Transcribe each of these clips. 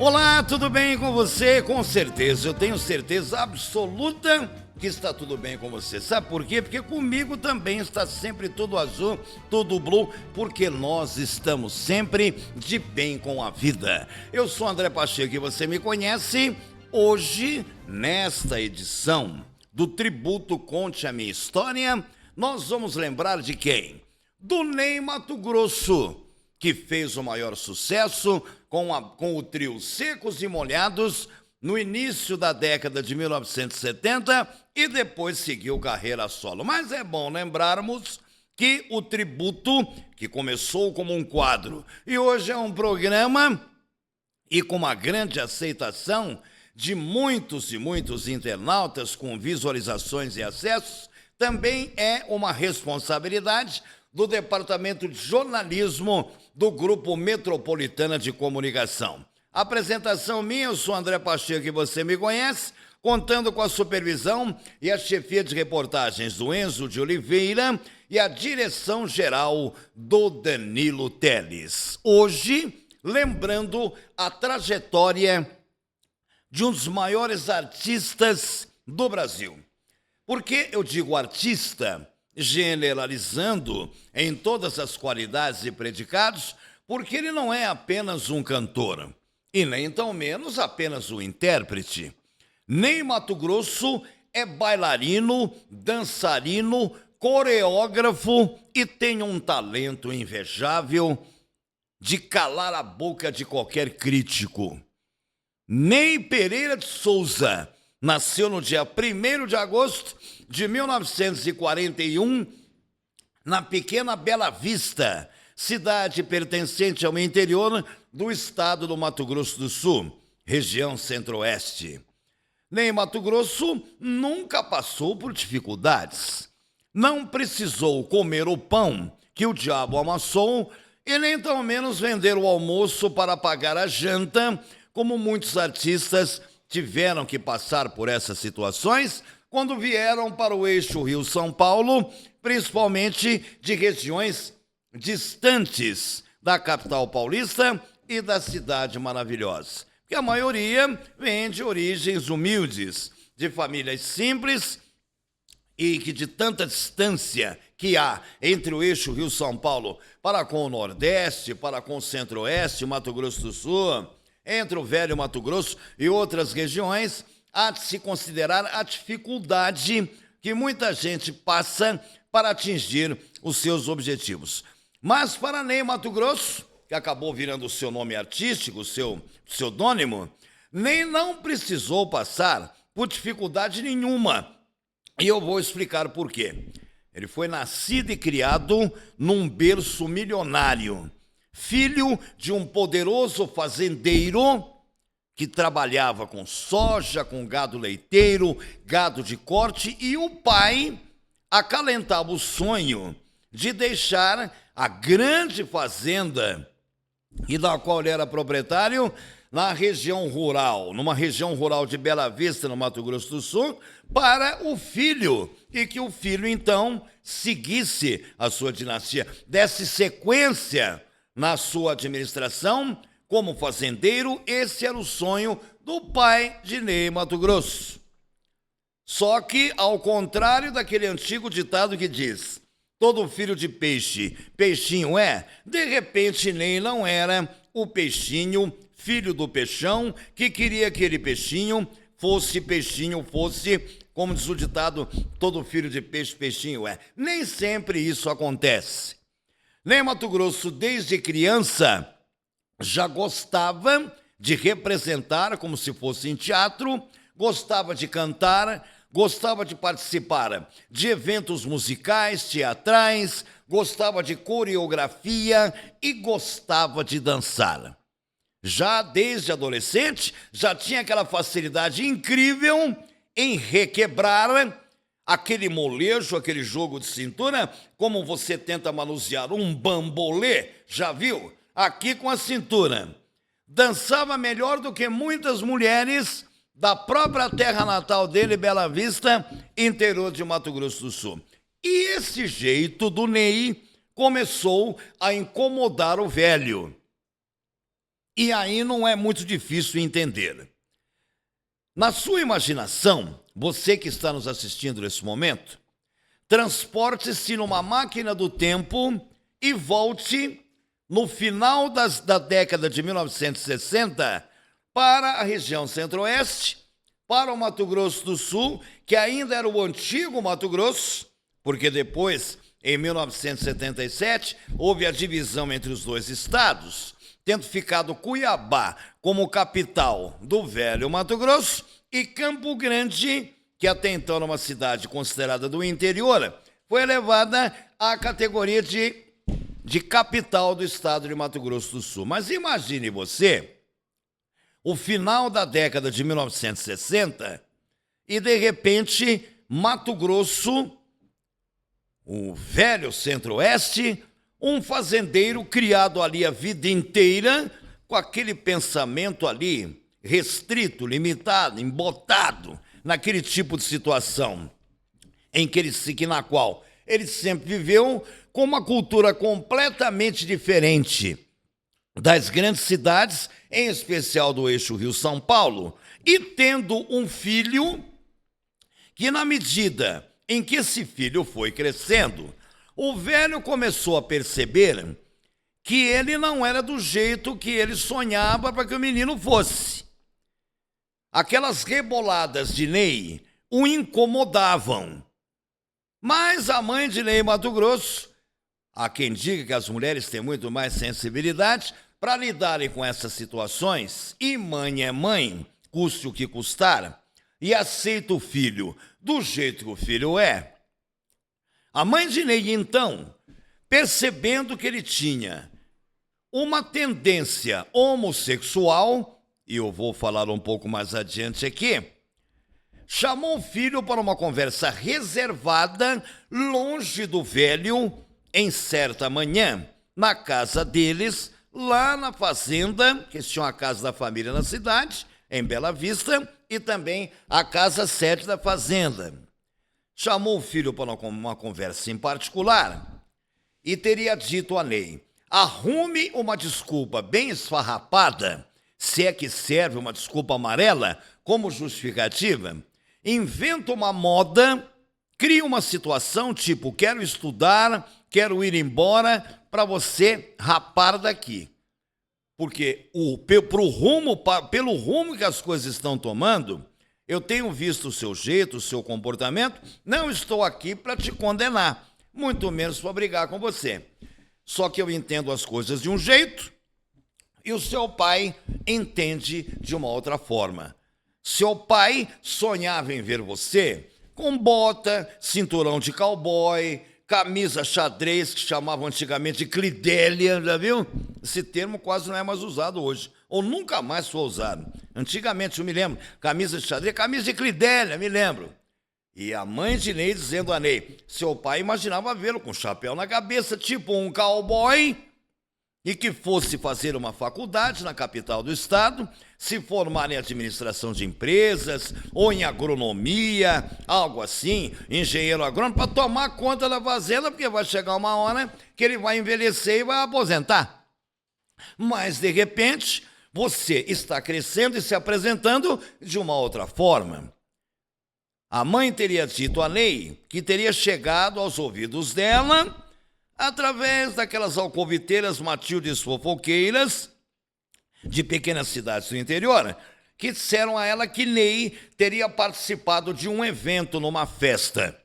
Olá, tudo bem com você? Com certeza, eu tenho certeza absoluta que está tudo bem com você. Sabe por quê? Porque comigo também está sempre tudo azul, tudo blue, porque nós estamos sempre de bem com a vida. Eu sou André Pacheco e você me conhece. Hoje, nesta edição do Tributo Conte a Minha História, nós vamos lembrar de quem? Do Ney Matogrosso, que fez o maior sucesso com o trio Secos e Molhados no início da década de 1970 e depois seguiu carreira solo. Mas é bom lembrarmos que o tributo, que começou como um quadro e hoje é um programa e com uma grande aceitação de muitos e muitos internautas com visualizações e acessos, também é uma responsabilidade do Departamento de Jornalismo do Grupo Metropolitana de Comunicação. Apresentação minha, eu sou André Pacheco e você me conhece, contando com a supervisão e a chefia de reportagens do Enzo de Oliveira e a direção geral do Danilo Teles. Hoje, lembrando a trajetória de um dos maiores artistas do Brasil. Por que eu digo artista? Generalizando em todas as qualidades e predicados, porque ele não é apenas um cantor, e nem tão menos apenas um intérprete. Ney Matogrosso é bailarino, dançarino, coreógrafo e tem um talento invejável de calar a boca de qualquer crítico. Ney Pereira de Souza nasceu no dia 1º de agosto de 1941, na pequena Bela Vista, cidade pertencente ao interior do estado do Mato Grosso do Sul, região centro-oeste. Ney Matogrosso nunca passou por dificuldades. Não precisou comer o pão que o diabo amassou e nem tão menos vender o almoço para pagar a janta, como muitos artistas tiveram que passar por essas situações quando vieram para o eixo Rio-São Paulo, principalmente de regiões distantes da capital paulista e da cidade maravilhosa. Porque a maioria vem de origens humildes, de famílias simples e que de tanta distância que há entre o eixo Rio-São Paulo para com o Nordeste, para com o Centro-Oeste, Mato Grosso do Sul, entre o Velho Mato Grosso e outras regiões, há de se considerar a dificuldade que muita gente passa para atingir os seus objetivos. Mas para Ney Matogrosso, que acabou virando o seu nome artístico, o seu pseudônimo, Ney não precisou passar por dificuldade nenhuma. E eu vou explicar por quê. Ele foi nascido e criado num berço milionário, filho de um poderoso fazendeiro que trabalhava com soja, com gado leiteiro, gado de corte, e o pai acalentava o sonho de deixar a grande fazenda e da qual ele era proprietário na região rural, numa região rural de Bela Vista, no Mato Grosso do Sul, para o filho, e que o filho, então, seguisse a sua dinastia, desse sequência na sua administração como fazendeiro. Esse era o sonho do pai de Ney Matogrosso. Só que, ao contrário daquele antigo ditado que diz: todo filho de peixe, peixinho é, de repente Ney não era o peixinho, filho do peixão, que queria que aquele peixinho, fosse, como diz o ditado, todo filho de peixe, peixinho é. Nem sempre isso acontece. Ney Matogrosso, desde criança, já gostava de representar como se fosse em teatro, gostava de cantar, gostava de participar de eventos musicais, teatrais, gostava de coreografia e gostava de dançar. Já desde adolescente, já tinha aquela facilidade incrível em requebrar aquele molejo, aquele jogo de cintura, como você tenta manusear um bambolê, já viu? Aqui com a cintura. Dançava melhor do que muitas mulheres da própria terra natal dele, Bela Vista, interior de Mato Grosso do Sul. E esse jeito do Ney começou a incomodar o velho. E aí não é muito difícil entender. Na sua imaginação, você que está nos assistindo nesse momento, transporte-se numa máquina do tempo e volte no final da década de 1960 para a região centro-oeste, para o Mato Grosso do Sul, que ainda era o antigo Mato Grosso, porque depois, em 1977, houve a divisão entre os dois estados, tendo ficado Cuiabá como capital do velho Mato Grosso e Campo Grande, que até então era uma cidade considerada do interior, foi elevada à categoria de capital do estado de Mato Grosso do Sul. Mas imagine você, o final da década de 1960, e de repente Mato Grosso, o velho centro-oeste, um fazendeiro criado ali a vida inteira, com aquele pensamento ali restrito, limitado, embotado, naquele tipo de situação na qual ele sempre viveu, com uma cultura completamente diferente das grandes cidades, em especial do eixo Rio-São Paulo, e tendo um filho que, na medida em que esse filho foi crescendo, o velho começou a perceber que ele não era do jeito que ele sonhava para que o menino fosse. Aquelas reboladas de Ney o incomodavam. Mas a mãe de Ney Mato Grosso, há quem diga que as mulheres têm muito mais sensibilidade para lidarem com essas situações, e mãe é mãe, custe o que custar, e aceita o filho do jeito que o filho é. A mãe de Ney, então, percebendo que ele tinha uma tendência homossexual, e eu vou falar um pouco mais adiante aqui, chamou o filho para uma conversa reservada, longe do velho, em certa manhã, na casa deles, lá na fazenda, que eles tinham a casa da família na cidade, em Bela Vista, e também a casa sede da fazenda. Chamou o filho para uma conversa em particular e teria dito a Ney: arrume uma desculpa bem esfarrapada, se é que serve uma desculpa amarela como justificativa, inventa uma moda, cria uma situação tipo: quero estudar, quero ir embora, para você rapar daqui. Porque pelo rumo que as coisas estão tomando, eu tenho visto o seu jeito, o seu comportamento, não estou aqui para te condenar, muito menos para brigar com você. Só que eu entendo as coisas de um jeito e o seu pai entende de uma outra forma. Seu pai sonhava em ver você com bota, cinturão de cowboy, camisa xadrez, que chamavam antigamente de clidélia, já viu? Esse termo quase não é mais usado hoje, ou nunca mais foi usado. Antigamente, eu me lembro, camisa de xadrez, camisa de clidélia, me lembro. E a mãe de Ney dizendo a Ney, seu pai imaginava vê-lo com chapéu na cabeça, tipo um cowboy, e que fosse fazer uma faculdade na capital do estado, se formar em administração de empresas ou em agronomia, algo assim, engenheiro agrônomo, para tomar conta da fazenda, porque vai chegar uma hora que ele vai envelhecer e vai aposentar. Mas, de repente, você está crescendo e se apresentando de uma outra forma. A mãe teria dito a Ney que teria chegado aos ouvidos dela através daquelas alcoviteiras matildes fofoqueiras de pequenas cidades do interior, que disseram a ela que Ney teria participado de um evento numa festa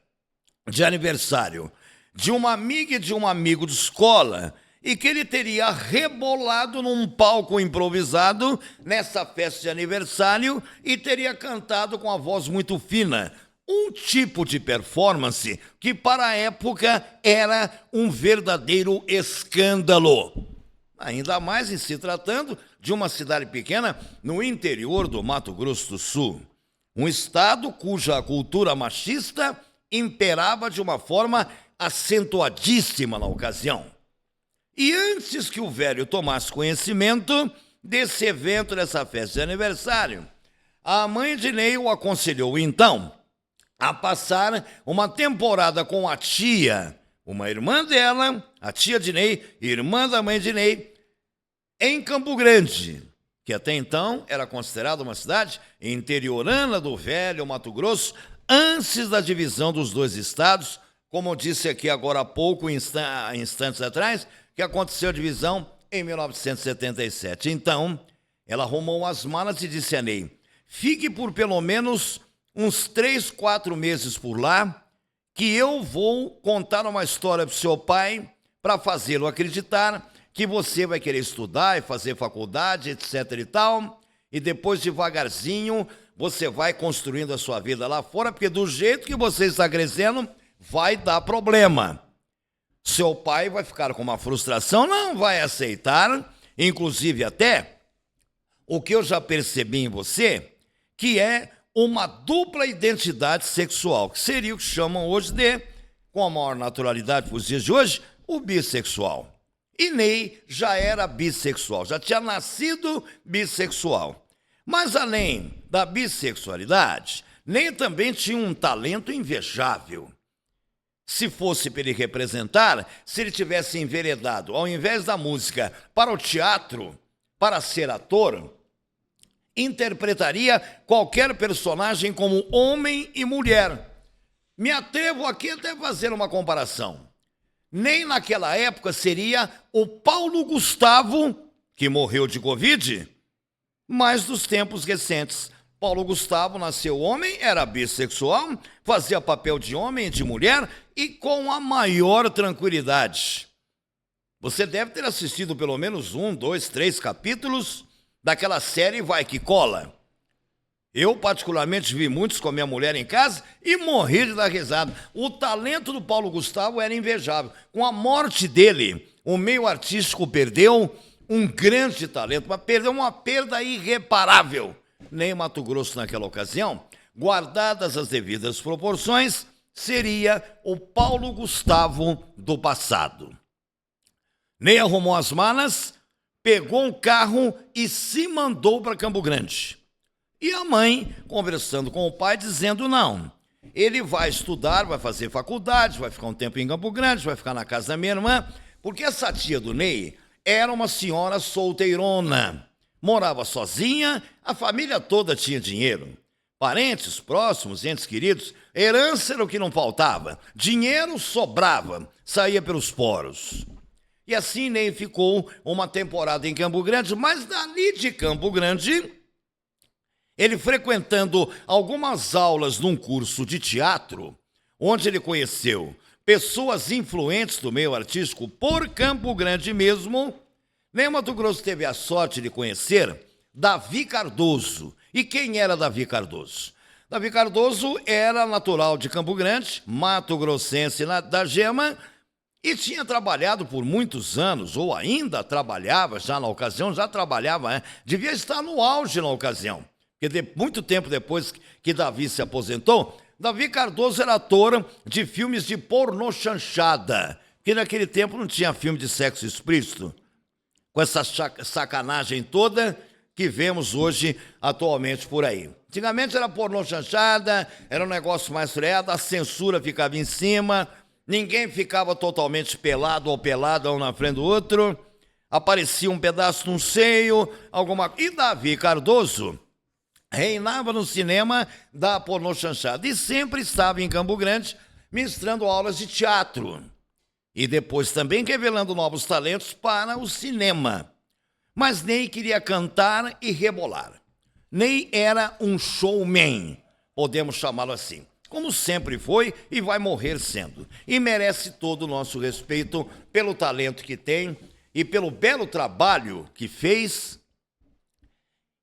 de aniversário de uma amiga e de um amigo de escola, e que ele teria rebolado num palco improvisado nessa festa de aniversário e teria cantado com a voz muito fina, um tipo de performance que para a época era um verdadeiro escândalo. Ainda mais em se tratando de uma cidade pequena no interior do Mato Grosso do Sul. Um estado cuja cultura machista imperava de uma forma acentuadíssima na ocasião. E antes que o velho tomasse conhecimento desse evento, dessa festa de aniversário, a mãe de Ney o aconselhou então a passar uma temporada com a tia, uma irmã dela, a tia de Ney, irmã da mãe de Ney, em Campo Grande, que até então era considerada uma cidade interiorana do velho Mato Grosso, antes da divisão dos dois estados, como eu disse aqui agora há pouco, instantes atrás, que aconteceu a divisão em 1977. Então, ela arrumou as malas e disse a Ney: fique por pelo menos uns 3, 4 meses por lá, que eu vou contar uma história para o seu pai para fazê-lo acreditar que você vai querer estudar e fazer faculdade, etc e tal, e depois devagarzinho você vai construindo a sua vida lá fora, porque do jeito que você está crescendo, vai dar problema. Seu pai vai ficar com uma frustração, não vai aceitar, inclusive até o que eu já percebi em você, que é uma dupla identidade sexual, que seria o que chamam hoje de, com a maior naturalidade para os dias de hoje, o bissexual. E Ney já era bissexual, já tinha nascido bissexual. Mas além da bissexualidade, Ney também tinha um talento invejável. Se fosse para ele representar, se ele tivesse enveredado, ao invés da música, para o teatro, para ser ator, interpretaria qualquer personagem como homem e mulher. Me atrevo aqui até a fazer uma comparação. Nem naquela época seria o Paulo Gustavo, que morreu de Covid, mas dos tempos recentes. Paulo Gustavo nasceu homem, era bissexual, fazia papel de homem e de mulher e com a maior tranquilidade. Você deve ter assistido pelo menos 1, 2, 3 capítulos daquela série Vai Que Cola. Eu, particularmente, vi muitos com a minha mulher em casa e morri de dar risada. O talento do Paulo Gustavo era invejável. Com a morte dele, o meio artístico perdeu um grande talento, mas perdeu uma perda irreparável. Nem Mato Grosso, naquela ocasião, guardadas as devidas proporções, seria o Paulo Gustavo do passado. Ney arrumou as malas, pegou um carro e se mandou para Campo Grande. E a mãe, conversando com o pai, dizendo não, ele vai estudar, vai fazer faculdade, vai ficar um tempo em Campo Grande, vai ficar na casa da minha irmã, porque essa tia do Ney era uma senhora solteirona, morava sozinha, a família toda tinha dinheiro. Parentes próximos, entes queridos, herança era o que não faltava, dinheiro sobrava, saía pelos poros. E assim Ney ficou uma temporada em Campo Grande, mas dali de Campo Grande, ele frequentando algumas aulas num curso de teatro, onde ele conheceu pessoas influentes do meio artístico por Campo Grande mesmo, Ney Mato Grosso teve a sorte de conhecer Davi Cardoso. E quem era Davi Cardoso? Davi Cardoso era natural de Campo Grande, mato-grossense da Gema, e tinha trabalhado por muitos anos, ou ainda trabalhava já na ocasião, devia estar no auge na ocasião. Porque muito tempo depois que Davi se aposentou, Davi Cardoso era ator de filmes de pornô chanchada, que naquele tempo não tinha filme de sexo explícito, com essa sacanagem toda que vemos hoje atualmente por aí. Antigamente era pornô chanchada, era um negócio mais freado, a censura ficava em cima, ninguém ficava totalmente pelado ou pelada um na frente do outro, aparecia um pedaço de um seio, alguma coisa. E Davi Cardoso reinava no cinema da pornô chanchada e sempre estava em Campo Grande ministrando aulas de teatro e depois também revelando novos talentos para o cinema. Mas Ney queria cantar e rebolar. Ney era um showman, podemos chamá-lo assim, como sempre foi e vai morrer sendo. E merece todo o nosso respeito pelo talento que tem e pelo belo trabalho que fez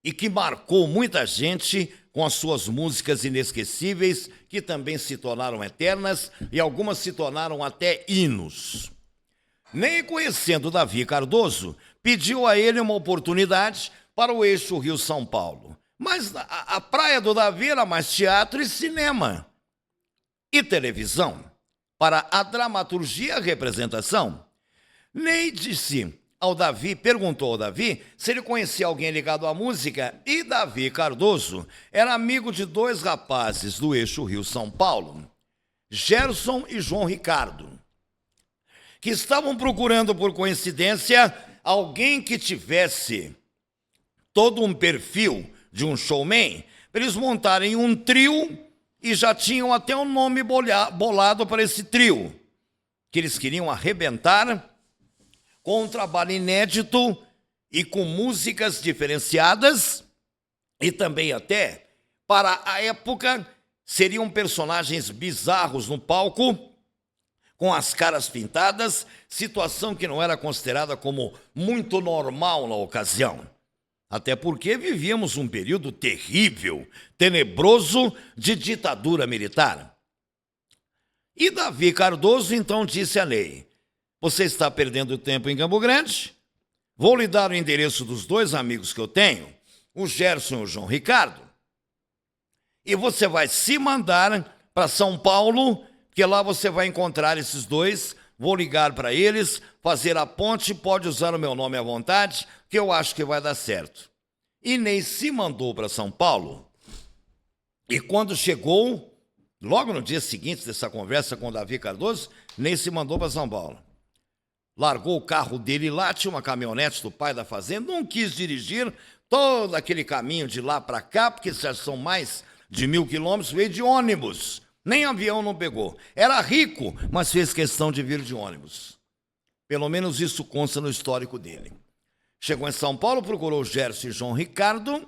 e que marcou muita gente com as suas músicas inesquecíveis, que também se tornaram eternas e algumas se tornaram até hinos. Ney, conhecendo Davi Cardoso, pediu a ele uma oportunidade para o eixo Rio-São Paulo. Mas a praia do Davi era mais teatro e cinema. E televisão, para a dramaturgia e a representação. Ney disse ao Davi, perguntou ao Davi se ele conhecia alguém ligado à música, e Davi Cardoso era amigo de 2 rapazes do eixo Rio-São Paulo, Gerson e João Ricardo, que estavam procurando, por coincidência, alguém que tivesse todo um perfil de um showman, para eles montarem um trio e já tinham até um nome bolado para esse trio, que eles queriam arrebentar com um trabalho inédito e com músicas diferenciadas e também até, para a época, seriam personagens bizarros no palco, com as caras pintadas, situação que não era considerada como muito normal na ocasião. Até porque vivíamos um período terrível, tenebroso de ditadura militar. E Davi Cardoso então disse à Ney: você está perdendo tempo em Campo Grande? Vou lhe dar o endereço dos dois amigos que eu tenho, o Gerson e o João Ricardo. E você vai se mandar para São Paulo, que lá você vai encontrar esses dois. Vou ligar para eles, fazer a ponte, pode usar o meu nome à vontade, que eu acho que vai dar certo. E Ney se mandou para São Paulo. E quando chegou, logo no dia seguinte dessa conversa com o Davi Cardoso, Ney se mandou para São Paulo. Largou o carro dele lá, tinha uma caminhonete do pai da fazenda, não quis dirigir todo aquele caminho de lá para cá, porque já são mais de 1.000 quilômetros, veio de ônibus. Nem avião não pegou. Era rico, mas fez questão de vir de ônibus. Pelo menos isso consta no histórico dele. Chegou em São Paulo, procurou Gerson e João Ricardo,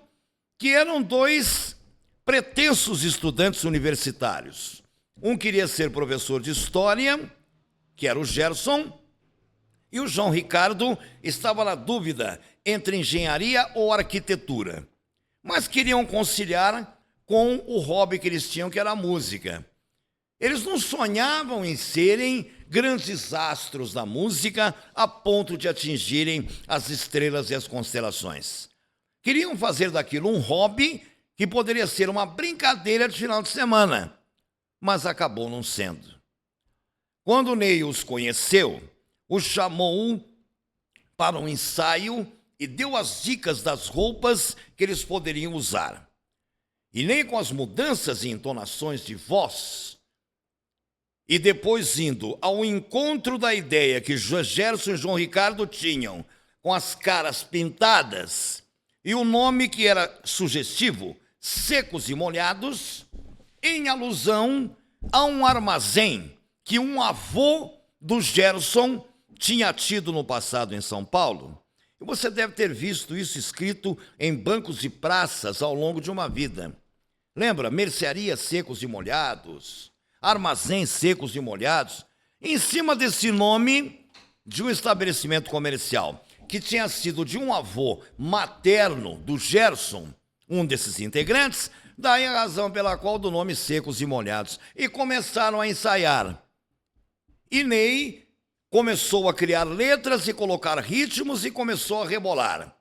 que eram dois pretensos estudantes universitários. Um queria ser professor de história, que era o Gerson, e o João Ricardo estava na dúvida entre engenharia ou arquitetura. Mas queriam conciliar com o hobby que eles tinham, que era a música. Eles não sonhavam em serem grandes astros da música a ponto de atingirem as estrelas e as constelações. Queriam fazer daquilo um hobby que poderia ser uma brincadeira de final de semana, mas acabou não sendo. Quando Ney os conheceu, os chamou para um ensaio e deu as dicas das roupas que eles poderiam usar. E nem com as mudanças e entonações de voz, e depois indo ao encontro da ideia que Gerson e João Ricardo tinham, com as caras pintadas, e o nome que era sugestivo, Secos e Molhados, em alusão a um armazém que um avô do Gerson tinha tido no passado em São Paulo. E você deve ter visto isso escrito em bancos de praças ao longo de uma vida. Lembra? Mercearia Secos e Molhados, Armazém Secos e Molhados, em cima desse nome de um estabelecimento comercial, que tinha sido de um avô materno do Gerson, um desses integrantes, daí a razão pela qual do nome Secos e Molhados. E começaram a ensaiar. E Ney começou a criar letras e colocar ritmos e começou a rebolar.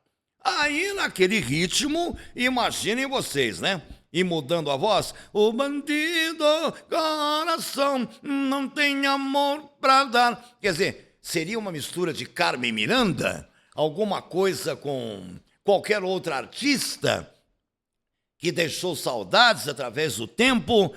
Aí, naquele ritmo, imaginem vocês, né? E mudando a voz, o bandido coração não tem amor pra dar. Quer dizer, seria uma mistura de Carmen Miranda, alguma coisa com qualquer outra artista que deixou saudades através do tempo.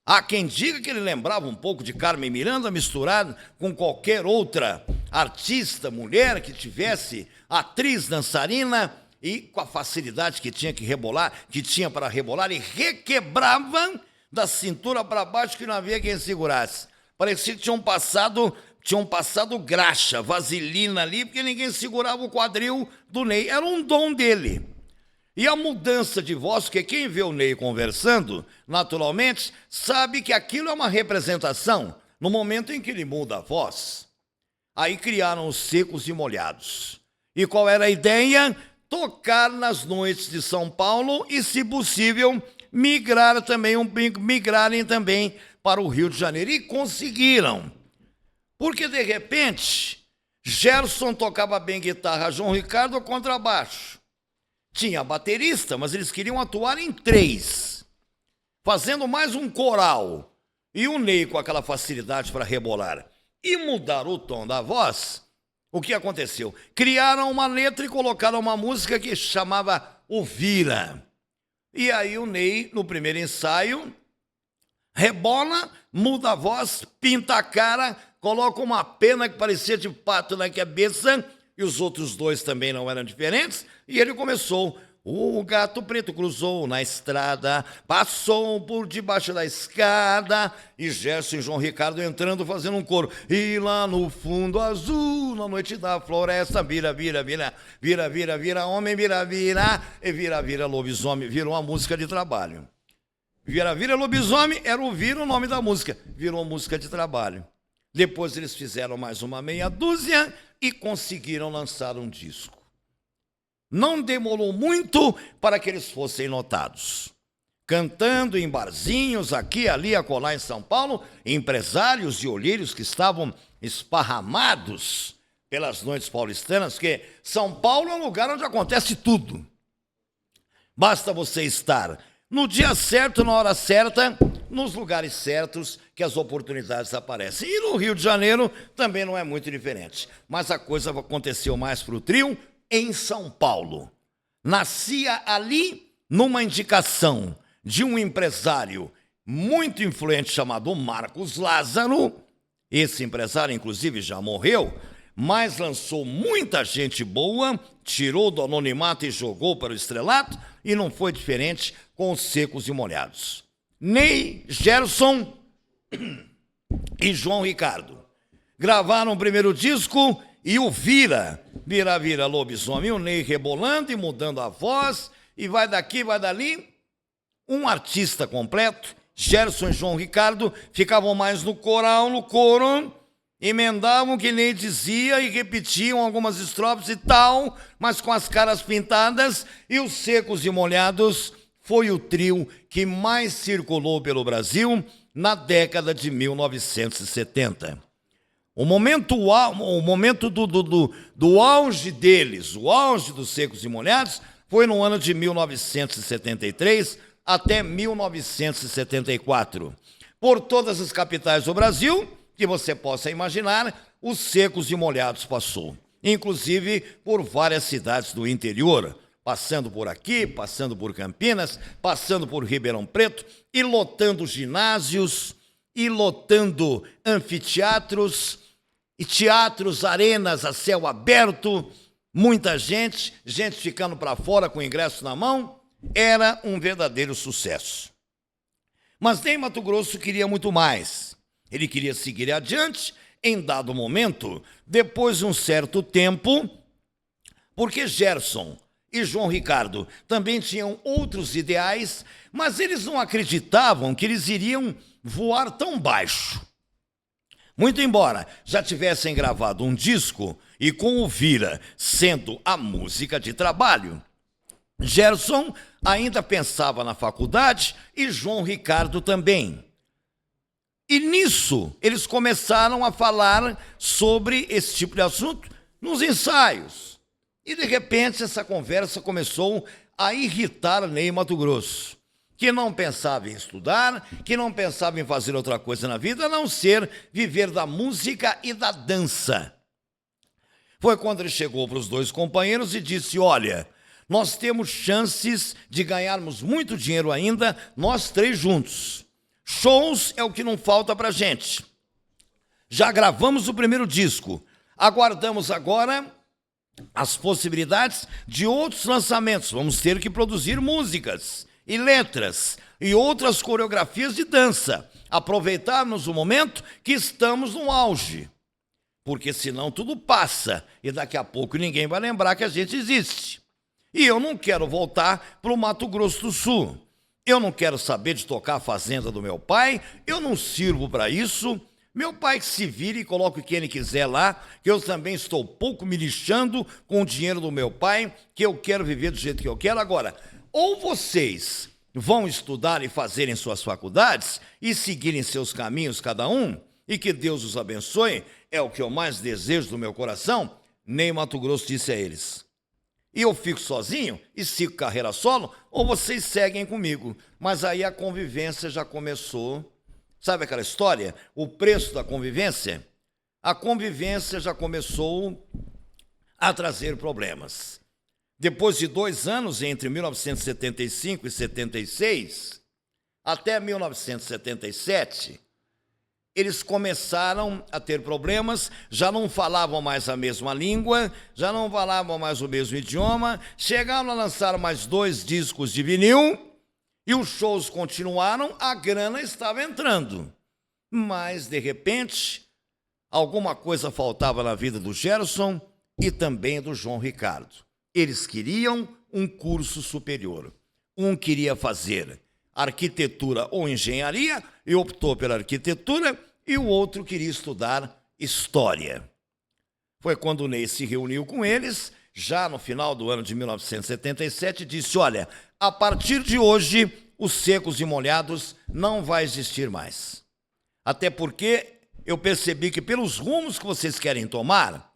Há quem diga que ele lembrava um pouco de Carmen Miranda misturado com qualquer outra artista, mulher que tivesse atriz, dançarina, e com a facilidade que tinha para rebolar, e requebrava da cintura para baixo que não havia quem segurasse. Parecia que tinham passado graxa, vaselina ali, porque ninguém segurava o quadril do Ney. Era um dom dele. E a mudança de voz, porque quem vê o Ney conversando, naturalmente, sabe que aquilo é uma representação no momento em que ele muda a voz. Aí criaram os Secos e Molhados. E qual era a ideia? Tocar nas noites de São Paulo e, se possível, migrarem também para o Rio de Janeiro. E conseguiram. Porque, de repente, Gerson tocava bem guitarra, João Ricardo contrabaixo. Tinha baterista, mas eles queriam atuar em 3, fazendo mais um coral. E o Ney com aquela facilidade para rebolar e mudar o tom da voz. O que aconteceu? Criaram uma letra e colocaram uma música que chamava O Vira. E aí o Ney, no primeiro ensaio, rebola, muda a voz, pinta a cara, coloca uma pena que parecia de pato na cabeça, e os outros dois também não eram diferentes, e ele começou O gato preto cruzou na estrada, passou por debaixo da escada, e Gerson e João Ricardo entrando fazendo um coro. E lá no fundo azul, na noite da floresta, vira, vira, vira, vira, vira, vira, homem, vira, vira, e vira, vira, lobisomem. Virou uma música de trabalho. Vira, vira, lobisomem era o Vira, o nome da música. Virou música de trabalho. Depois eles fizeram mais uma meia dúzia e conseguiram lançar um disco. Não demorou muito para que eles fossem notados. Cantando em barzinhos, aqui, ali, acolá em São Paulo, empresários e olheiros que estavam esparramados pelas noites paulistanas, que São Paulo é um lugar onde acontece tudo. Basta você estar no dia certo, na hora certa, nos lugares certos que as oportunidades aparecem. E no Rio de Janeiro também não é muito diferente. Mas a coisa aconteceu mais para o trio em São Paulo. Nascia ali numa indicação de um empresário muito influente chamado Marcos Lázaro. Esse empresário, inclusive, já morreu, mas lançou muita gente boa, tirou do anonimato e jogou para o estrelato, e não foi diferente com os Secos e Molhados. Ney, Gerson e João Ricardo gravaram o primeiro disco e o Vira, vira, vira, lobisomem, o Ney rebolando e mudando a voz, e vai daqui, vai dali. Um artista completo, Gerson e João Ricardo, ficavam mais no coral, no coro, emendavam o que Ney dizia e repetiam algumas estrofes e tal, mas com as caras pintadas, e os Secos e Molhados foi o trio que mais circulou pelo Brasil na década de 1970. O momento do auge deles, o auge dos Secos e Molhados, foi no ano de 1973 até 1974. Por todas as capitais do Brasil, que você possa imaginar, os Secos e Molhados passou. Inclusive por várias cidades do interior, passando por aqui, passando por Campinas, passando por Ribeirão Preto, e lotando ginásios, e lotando anfiteatros, e teatros, arenas a céu aberto, muita gente ficando para fora com o ingresso na mão. Era um verdadeiro sucesso. Mas Ney Matogrosso queria muito mais. Ele queria seguir adiante em dado momento, depois de um certo tempo, porque Gerson e João Ricardo também tinham outros ideais, mas eles não acreditavam que eles iriam voar tão baixo. Muito embora já tivessem gravado um disco e com o Vira sendo a música de trabalho, Gerson ainda pensava na faculdade e João Ricardo também. E nisso eles começaram a falar sobre esse tipo de assunto nos ensaios. E de repente essa conversa começou a irritar Ney Matogrosso, que não pensava em estudar, que não pensava em fazer outra coisa na vida, a não ser viver da música e da dança. Foi quando ele chegou para os dois companheiros e disse: olha, nós temos chances de ganharmos muito dinheiro ainda, nós três juntos. Shows é o que não falta para a gente. Já gravamos o primeiro disco, aguardamos agora as possibilidades de outros lançamentos. Vamos ter que produzir músicas e letras e outras coreografias de dança, aproveitarmos o momento que estamos no auge, porque senão tudo passa e daqui a pouco ninguém vai lembrar que a gente existe. E eu não quero voltar para o Mato Grosso do Sul, eu não quero saber de tocar a fazenda do meu pai, eu não sirvo para isso. Meu pai que se vire e coloque quem ele quiser lá, que eu também estou pouco me lixando com o dinheiro do meu pai, que eu quero viver do jeito que eu quero. Agora, ou vocês vão estudar e fazerem suas faculdades e seguirem seus caminhos cada um, e que Deus os abençoe, é o que eu mais desejo do meu coração, Ney Matogrosso disse a eles. E eu fico sozinho e sigo carreira solo, ou vocês seguem comigo. Mas aí a convivência já começou. Sabe aquela história? O preço da convivência? A convivência já começou a trazer problemas. Depois de 2 anos, entre 1975 e 76, até 1977, eles começaram a ter problemas, já não falavam mais a mesma língua, já não falavam mais o mesmo idioma, chegaram a lançar mais 2 discos de vinil, e os shows continuaram, a grana estava entrando. Mas, de repente, alguma coisa faltava na vida do Gerson e também do João Ricardo. Eles queriam um curso superior. Um queria fazer arquitetura ou engenharia e optou pela arquitetura, e o outro queria estudar história. Foi quando o Ney se reuniu com eles, já no final do ano de 1977, e disse: olha, a partir de hoje, os secos e molhados não vai existir mais. Até porque eu percebi que pelos rumos que vocês querem tomar,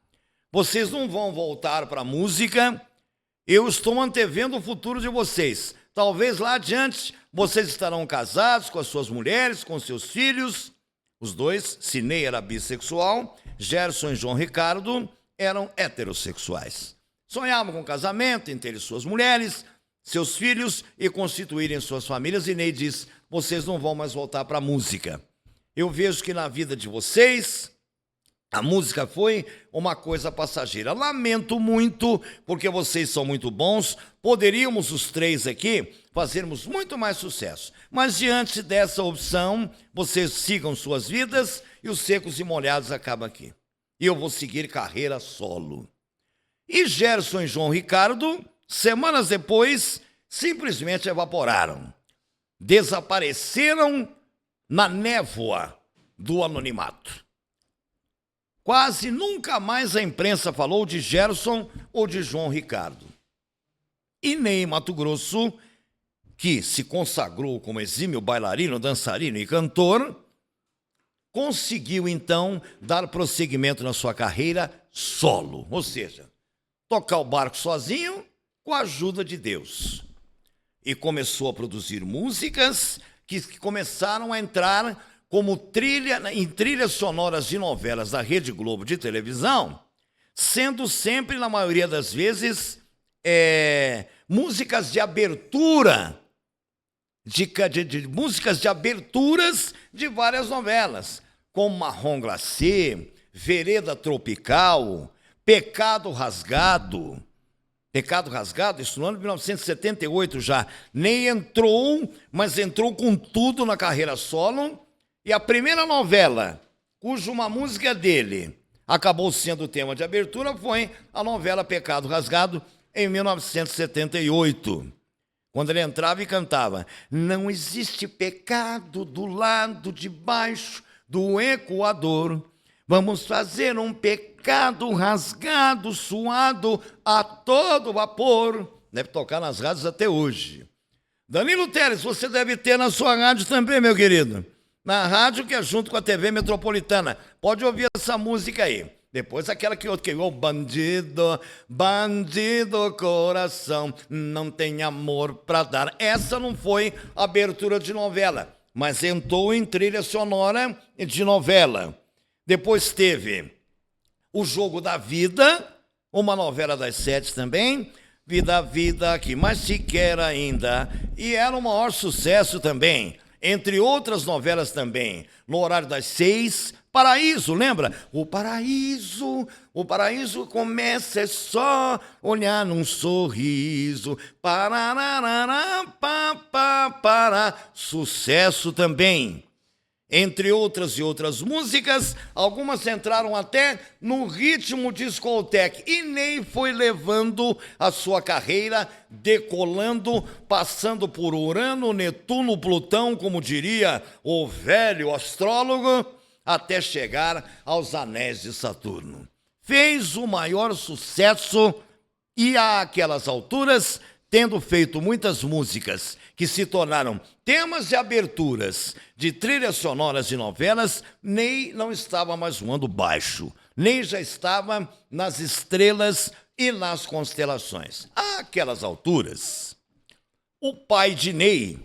vocês não vão voltar para a música, eu estou antevendo o futuro de vocês. Talvez lá adiante vocês estarão casados com as suas mulheres, com seus filhos. Os dois, Ney era bissexual, Gerson e João Ricardo eram heterossexuais. Sonhavam com casamento, em terem suas mulheres, seus filhos e constituírem suas famílias. E Ney diz: vocês não vão mais voltar para a música. Eu vejo que na vida de vocês a música foi uma coisa passageira. Lamento muito, porque vocês são muito bons. Poderíamos, os 3 aqui, fazermos muito mais sucesso. Mas diante dessa opção, vocês sigam suas vidas e os secos e molhados acabam aqui. E eu vou seguir carreira solo. E Gerson e João Ricardo, semanas depois, simplesmente evaporaram. Desapareceram na névoa do anonimato. Quase nunca mais a imprensa falou de Gerson ou de João Ricardo. E Ney Matogrosso, que se consagrou como exímio bailarino, dançarino e cantor, conseguiu então dar prosseguimento na sua carreira solo, ou seja, tocar o barco sozinho com a ajuda de Deus. E começou a produzir músicas que começaram a entrar como trilhas sonoras de novelas da Rede Globo de televisão, sendo sempre, na maioria das vezes, músicas de abertura, músicas de aberturas de várias novelas, como Marrom Glacê, Vereda Tropical, Pecado Rasgado. Pecado Rasgado, isso no ano de 1978 já. Nem entrou, mas entrou com tudo na carreira solo. E a primeira novela, cuja uma música dele acabou sendo o tema de abertura, foi a novela Pecado Rasgado, em 1978. Quando ele entrava e cantava: não existe pecado do lado de baixo do Equador. Vamos fazer um pecado rasgado, suado a todo vapor. Deve tocar nas rádios até hoje. Danilo Teles, você deve ter na sua rádio também, meu querido. Na rádio que é junto com a TV Metropolitana. Pode ouvir essa música aí. Depois aquela que outro que o bandido, bandido coração, não tem amor pra dar. Essa não foi abertura de novela, mas entrou em trilha sonora de novela. Depois teve O Jogo da Vida, uma novela das 7 também, Vida, Vida, que mais te quer ainda, e era o maior sucesso também, entre outras novelas também, no horário das 6, Paraíso, lembra? O paraíso começa é só olhar num sorriso, parararara, pá, pá, pará, sucesso também. Entre outras e outras músicas, algumas entraram até no ritmo discoteque. E Ney foi levando a sua carreira, decolando, passando por Urano, Netuno, Plutão, como diria o velho astrólogo, até chegar aos anéis de Saturno. Fez o maior sucesso e, àquelas alturas, tendo feito muitas músicas que se tornaram temas de aberturas de trilhas sonoras de novelas, Ney não estava mais voando baixo. Ney já estava nas estrelas e nas constelações. Àquelas alturas, o pai de Ney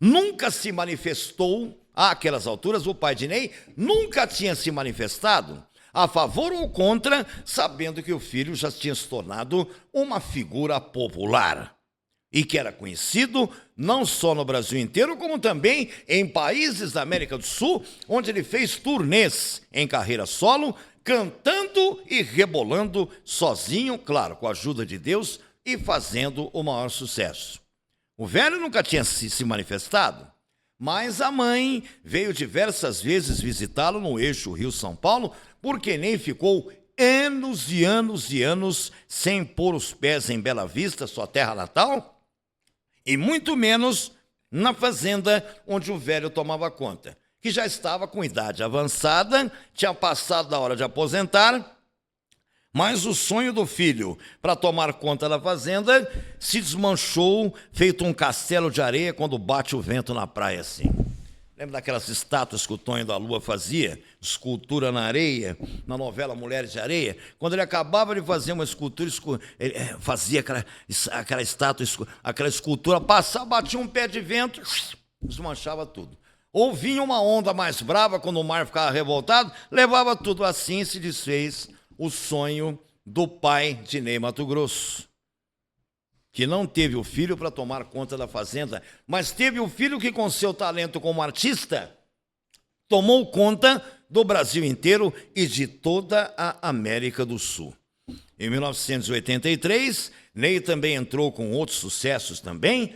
nunca se manifestou. Àquelas alturas, o pai de Ney nunca tinha se manifestado a favor ou contra, sabendo que o filho já tinha se tornado uma figura popular. e que era conhecido não só no Brasil inteiro, como também em países da América do Sul, onde ele fez turnês em carreira solo, cantando e rebolando sozinho, claro, com a ajuda de Deus, e fazendo o maior sucesso. O velho nunca tinha se manifestado, mas a mãe veio diversas vezes visitá-lo no eixo Rio-São Paulo, porque nem ficou anos e anos e anos sem pôr os pés em Bela Vista, sua terra natal, e muito menos na fazenda onde o velho tomava conta, que já estava com idade avançada, tinha passado da hora de aposentar, mas o sonho do filho para tomar conta da fazenda se desmanchou, feito um castelo de areia quando bate o vento na praia assim. Lembra daquelas estátuas que o Tonho da Lua fazia? Escultura na areia, na novela Mulheres de Areia? Quando ele acabava de fazer uma escultura, ele fazia aquela estátua, aquela escultura, passava, batia um pé de vento, desmanchava tudo. Ou vinha uma onda mais brava, quando o mar ficava revoltado, levava tudo. Assim se desfez o sonho do pai de Ney Matogrosso, que não teve o filho para tomar conta da fazenda, mas teve o filho que, com seu talento como artista, tomou conta do Brasil inteiro e de toda a América do Sul. Em 1983, Ney também entrou com outros sucessos também,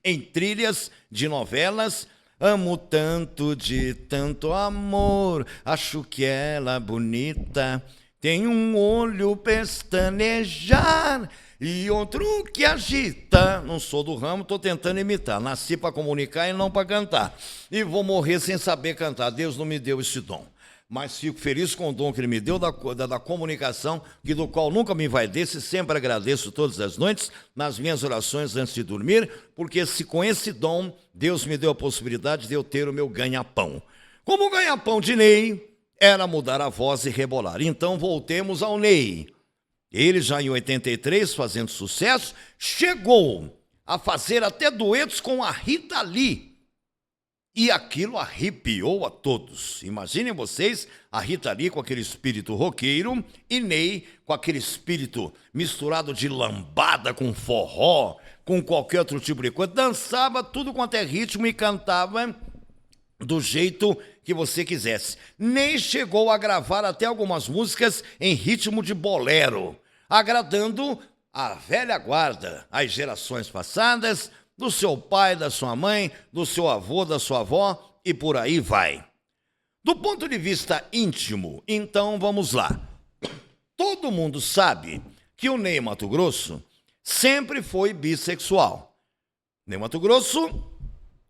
em trilhas de novelas. Amo tanto de tanto amor, acho que ela bonita, tem um olho pestanejar e outro que agita. Não sou do ramo, estou tentando imitar. Nasci para comunicar e não para cantar. E vou morrer sem saber cantar. Deus não me deu esse dom. Mas fico feliz com o dom que Ele me deu da comunicação, que do qual nunca me envaideço, e sempre agradeço todas as noites, nas minhas orações antes de dormir, porque com esse dom, Deus me deu a possibilidade de eu ter o meu ganha-pão. Como o ganha-pão de Ney era mudar a voz e rebolar. Então voltemos ao Ney. Ele já em 83, fazendo sucesso, chegou a fazer até duetos com a Rita Lee. E aquilo arrepiou a todos. Imaginem vocês, a Rita Lee com aquele espírito roqueiro e Ney com aquele espírito misturado de lambada com forró, com qualquer outro tipo de coisa. Dançava tudo quanto é ritmo e cantava do jeito que você quisesse. Ney chegou a gravar até algumas músicas em ritmo de bolero, agradando a velha guarda, as gerações passadas, do seu pai, da sua mãe, do seu avô, da sua avó, e por aí vai. Do ponto de vista íntimo, então vamos lá. Todo mundo sabe que o Ney Matogrosso sempre foi bissexual. Ney Matogrosso,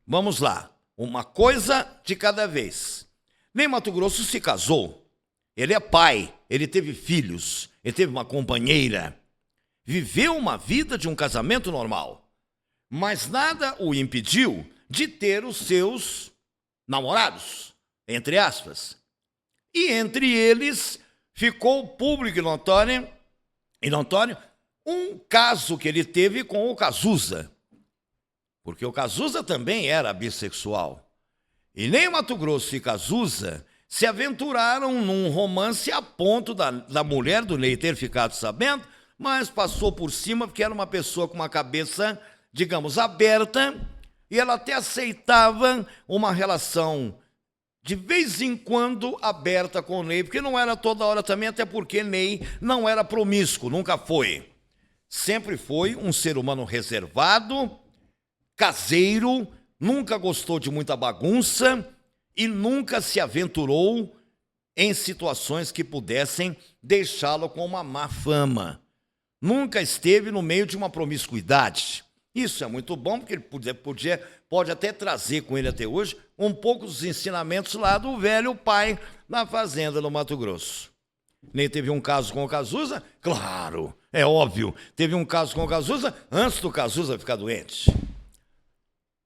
vamos lá, uma coisa de cada vez. Ney Matogrosso se casou, ele é pai, ele teve filhos, ele teve uma companheira, viveu uma vida de um casamento normal. Mas nada o impediu de ter os seus namorados, entre aspas. E entre eles ficou público e notório um caso que ele teve com o Cazuza. Porque o Cazuza também era bissexual. E Ney Matogrosso e Cazuza se aventuraram num romance a ponto da mulher do Ney ter ficado sabendo, mas passou por cima porque era uma pessoa com uma cabeça, digamos, aberta, e ela até aceitava uma relação de vez em quando aberta com o Ney, porque não era toda hora também, até porque Ney não era promíscuo, nunca foi. Sempre foi um ser humano reservado, caseiro, nunca gostou de muita bagunça e nunca se aventurou em situações que pudessem deixá-lo com uma má fama. Nunca esteve no meio de uma promiscuidade. Isso é muito bom, porque ele pode até trazer com ele até hoje um pouco dos ensinamentos lá do velho pai na fazenda no Mato Grosso. Nem teve um caso com o Cazuza? Claro, é óbvio. Teve um caso com o Cazuza antes do Cazuza ficar doente.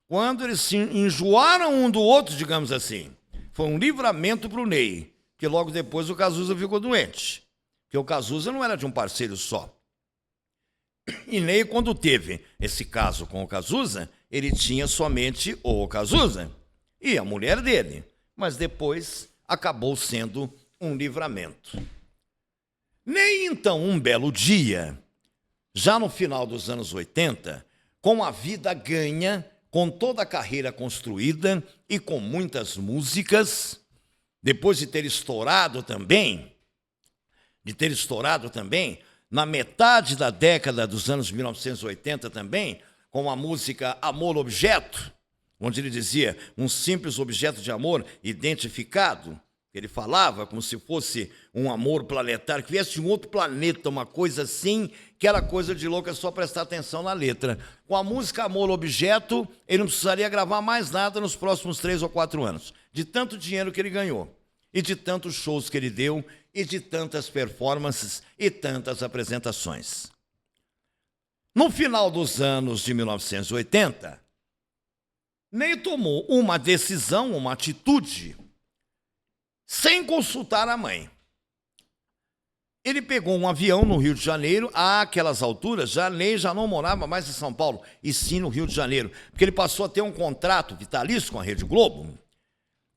Quando eles se enjoaram um do outro, digamos assim, foi um livramento para o Ney, que logo depois o Cazuza ficou doente. Porque o Cazuza não era de um parceiro só. E Ney, quando teve esse caso com o Cazuza, ele tinha somente o Cazuza e a mulher dele, mas depois acabou sendo um livramento. Ney, então, um belo dia, já no final dos anos 80, com a vida ganha, com toda a carreira construída e com muitas músicas, depois de ter estourado também, na metade da década dos anos 1980 também, com a música Amor Objeto, onde ele dizia um simples objeto de amor identificado. Ele falava como se fosse um amor planetário, que viesse de um outro planeta, uma coisa assim, que era coisa de louco, é só prestar atenção na letra. Com a música Amor Objeto, ele não precisaria gravar mais nada nos próximos 3 ou 4 anos, de tanto dinheiro que ele ganhou, e de tantos shows que ele deu, e de tantas performances e tantas apresentações. No final dos anos de 1980, Ney tomou uma decisão, uma atitude, sem consultar a mãe. Ele pegou um avião no Rio de Janeiro. Àquelas alturas, Ney já não morava mais em São Paulo, e sim no Rio de Janeiro, porque ele passou a ter um contrato vitalício com a Rede Globo,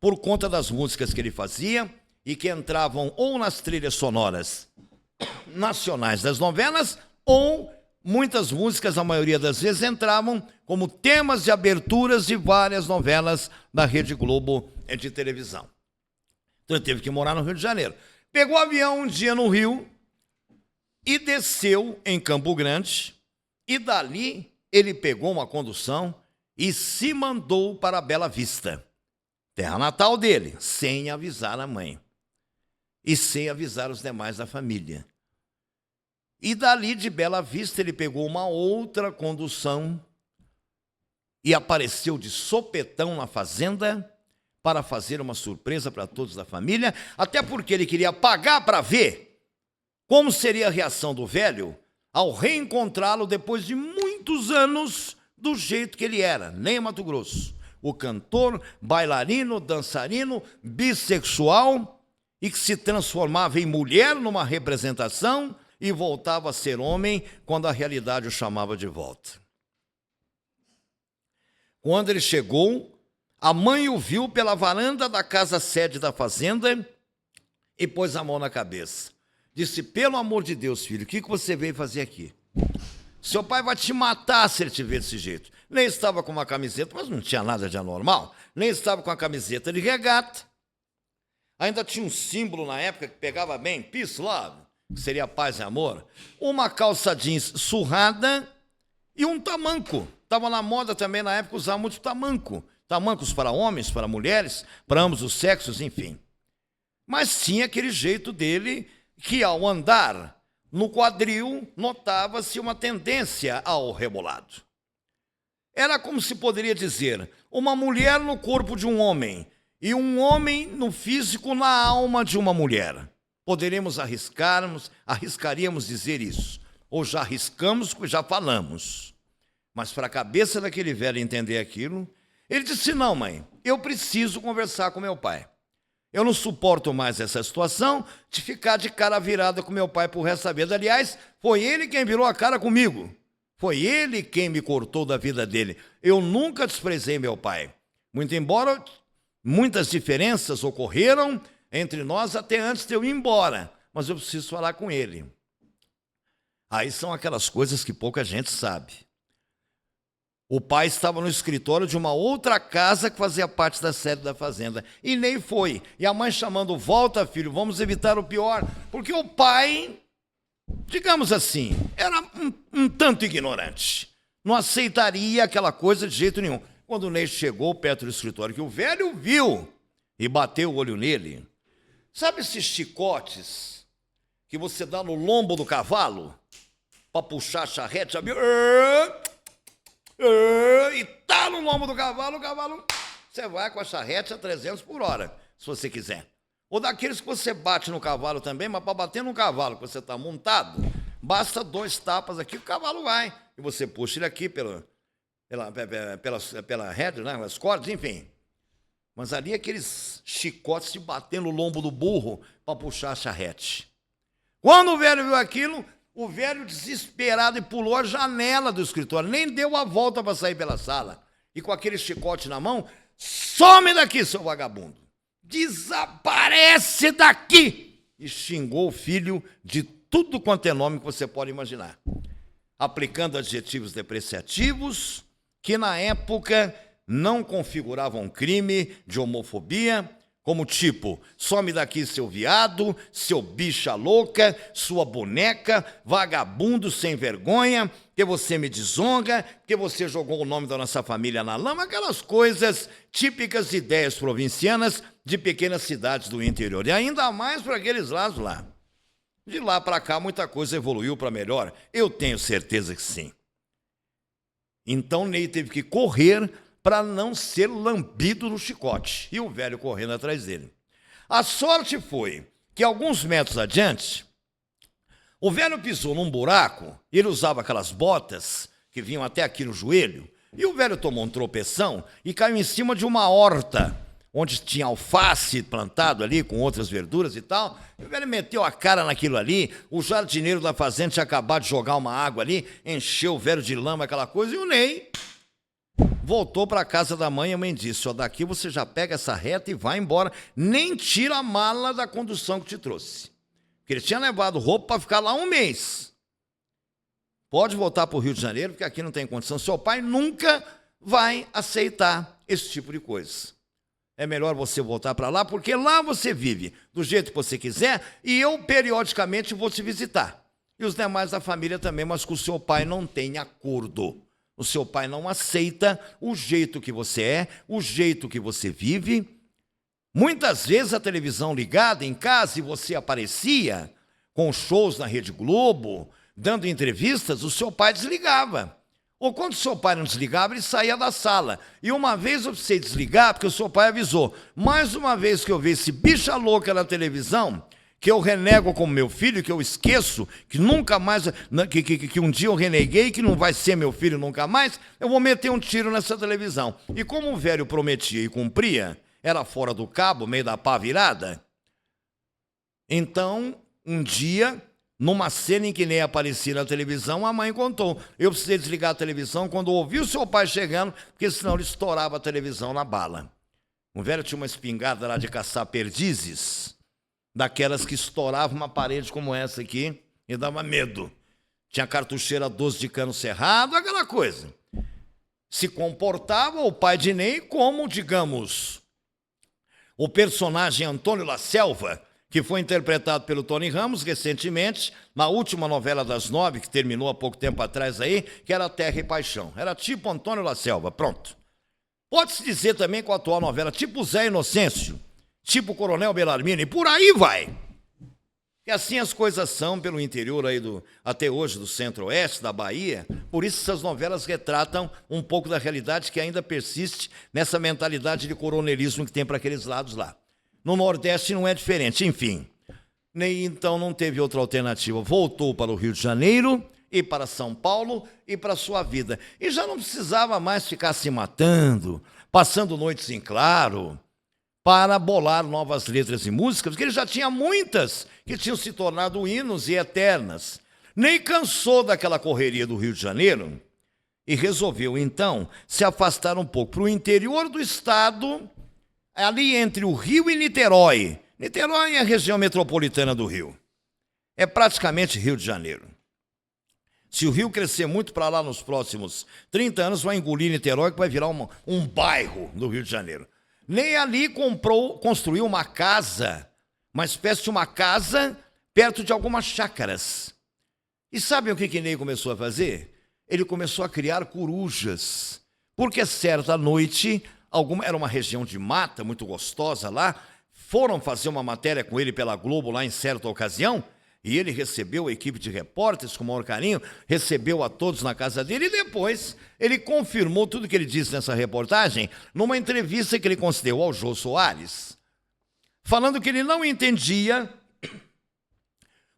por conta das músicas que ele fazia e que entravam ou nas trilhas sonoras nacionais das novelas, ou muitas músicas, a maioria das vezes, entravam como temas de aberturas de várias novelas da Rede Globo de televisão. Então ele teve que morar no Rio de Janeiro. Pegou o avião um dia no Rio e desceu em Campo Grande, e dali ele pegou uma condução e se mandou para Bela Vista, terra natal dele, sem avisar a mãe e sem avisar os demais da família. E dali de Bela Vista ele pegou uma outra condução e apareceu de sopetão na fazenda para fazer uma surpresa para todos da família, até porque ele queria pagar para ver como seria a reação do velho ao reencontrá-lo depois de muitos anos do jeito que ele era, Ney Matogrosso, o cantor, bailarino, dançarino, bissexual, e que se transformava em mulher numa representação e voltava a ser homem quando a realidade o chamava de volta. Quando ele chegou, a mãe o viu pela varanda da casa sede da fazenda e pôs a mão na cabeça. Disse: pelo amor de Deus, filho, o que você veio fazer aqui? Seu pai vai te matar se ele te ver desse jeito. Nem estava com uma camiseta, mas não tinha nada de anormal. Nem estava com a camiseta de regata. Ainda tinha um símbolo na época que pegava bem, peace, love, que seria paz e amor. Uma calça jeans surrada e um tamanco. Estava na moda também na época usar muito tamanco. Tamancos para homens, para mulheres, para ambos os sexos, enfim. Mas tinha aquele jeito dele que, ao andar no quadril, notava-se uma tendência ao rebolado. Era como se poderia dizer, uma mulher no corpo de um homem e um homem no físico, na alma de uma mulher. Arriscaríamos dizer isso. Ou já arriscamos, já falamos. Mas para a cabeça daquele velho entender aquilo, ele disse: não, mãe, eu preciso conversar com meu pai. Eu não suporto mais essa situação de ficar de cara virada com meu pai por resto da vida. Aliás, foi ele quem virou a cara comigo. Foi ele quem me cortou da vida dele. Eu nunca desprezei meu pai. Muito embora muitas diferenças ocorreram entre nós até antes de eu ir embora. Mas eu preciso falar com ele. Aí são aquelas coisas que pouca gente sabe. O pai estava no escritório de uma outra casa que fazia parte da sede da fazenda. E nem foi. E a mãe chamando: volta, filho, vamos evitar o pior. Porque o pai, digamos assim, era um tanto ignorante. Não aceitaria aquela coisa de jeito nenhum. Quando o Ney chegou perto do escritório, que o velho viu e bateu o olho nele. Sabe esses chicotes que você dá no lombo do cavalo para puxar a charrete? Sabe? E tá no lombo do cavalo, você vai com a charrete a 300 por hora, se você quiser. Ou daqueles que você bate no cavalo também, mas para bater no cavalo que você está montado, basta 2 tapas aqui, o cavalo vai. E você puxa ele aqui pela rede, né, as cordas, enfim. Mas ali aqueles chicotes de bater no lombo do burro para puxar a charrete. Quando o velho viu aquilo, o velho, desesperado, e pulou a janela do escritório, nem deu a volta para sair pela sala. E com aquele chicote na mão: some daqui, seu vagabundo! Desaparece daqui! E xingou o filho de tudo quanto é nome que você pode imaginar. aplicando adjetivos depreciativos que na época não configuravam crime de homofobia, como tipo, some daqui seu viado, seu bicha louca, sua boneca, vagabundo sem vergonha, que você me desonra, que você jogou o nome da nossa família na lama, aquelas coisas típicas de ideias provincianas de pequenas cidades do interior, e ainda mais para aqueles lados lá. De lá para cá, muita coisa evoluiu para melhor, eu tenho certeza que sim. Então, Ney teve que correr para não ser lambido no chicote, e o velho correndo atrás dele. A sorte foi que, alguns metros adiante, o velho pisou num buraco, ele usava aquelas botas que vinham até aqui no joelho, e o velho tomou um tropeção e caiu em cima de uma horta, onde tinha alface plantado ali, com outras verduras e tal. O velho meteu a cara naquilo ali, o jardineiro da fazenda tinha acabado de jogar uma água ali, encheu o velho de lama, aquela coisa, e o Ney voltou para a casa da mãe, e a mãe disse, ó, daqui você já pega essa reta e vai embora, nem tira a mala da condução que te trouxe. Porque ele tinha levado roupa para ficar lá um mês. Pode voltar para o Rio de Janeiro, porque aqui não tem condição. Seu pai nunca vai aceitar esse tipo de coisa. É melhor você voltar para lá, porque lá você vive do jeito que você quiser, e eu periodicamente vou te visitar. E os demais da família também, mas com o seu pai não tem acordo. O seu pai não aceita o jeito que você é, o jeito que você vive. Muitas vezes a televisão ligada em casa e você aparecia com shows na Rede Globo, dando entrevistas, o seu pai desligava. Ou quando o seu pai não desligava, ele saía da sala. E uma vez eu precisei desligar, porque o seu pai avisou. Mais uma vez que eu vi esse bicha louca na televisão, que eu renego como meu filho, que eu esqueço, que nunca mais, que um dia eu reneguei, que não vai ser meu filho nunca mais, eu vou meter um tiro nessa televisão. E como o velho prometia e cumpria, era fora do cabo, meio da pá virada. Então, um dia, numa cena em que nem aparecia na televisão, a mãe contou. Eu precisei desligar a televisão quando ouvi o seu pai chegando, porque senão ele estourava a televisão na bala. O velho tinha uma espingarda lá de caçar perdizes, daquelas que estouravam uma parede como essa aqui e dava medo. Tinha cartucheira 12 de cano cerrado, aquela coisa. Se comportava o pai de Ney como, digamos, o personagem Antônio La Selva, que foi interpretado pelo Tony Ramos recentemente, na última novela das 9, que terminou há pouco tempo atrás aí, que era Terra e Paixão. Era tipo Antônio La Selva, pronto. Pode-se dizer também com a atual novela, tipo Zé Inocêncio, tipo Coronel Bellarmino, e por aí vai. E assim as coisas são pelo interior aí até hoje do centro-oeste, da Bahia. Por isso essas novelas retratam um pouco da realidade que ainda persiste nessa mentalidade de coronelismo que tem para aqueles lados lá. No Nordeste não é diferente, enfim. Ney então não teve outra alternativa. Voltou para o Rio de Janeiro e para São Paulo e para a sua vida. E já não precisava mais ficar se matando, passando noites em claro, para bolar novas letras e músicas, porque ele já tinha muitas que tinham se tornado hinos e eternas. Ney cansou daquela correria do Rio de Janeiro e resolveu, então, se afastar um pouco para o interior do estado, ali entre o Rio e Niterói. Niterói é a região metropolitana do Rio. É praticamente Rio de Janeiro. Se o Rio crescer muito para lá nos próximos 30 anos, vai engolir Niterói, que vai virar um bairro do Rio de Janeiro. Ney ali construiu uma casa, uma espécie de uma casa perto de algumas chácaras. E sabem o que Ney começou a fazer? Ele começou a criar corujas, porque certa noite, era uma região de mata muito gostosa lá, foram fazer uma matéria com ele pela Globo lá em certa ocasião, e ele recebeu a equipe de repórteres com o maior carinho, recebeu a todos na casa dele, e depois ele confirmou tudo que ele disse nessa reportagem numa entrevista que ele concedeu ao Jô Soares, falando que ele não entendia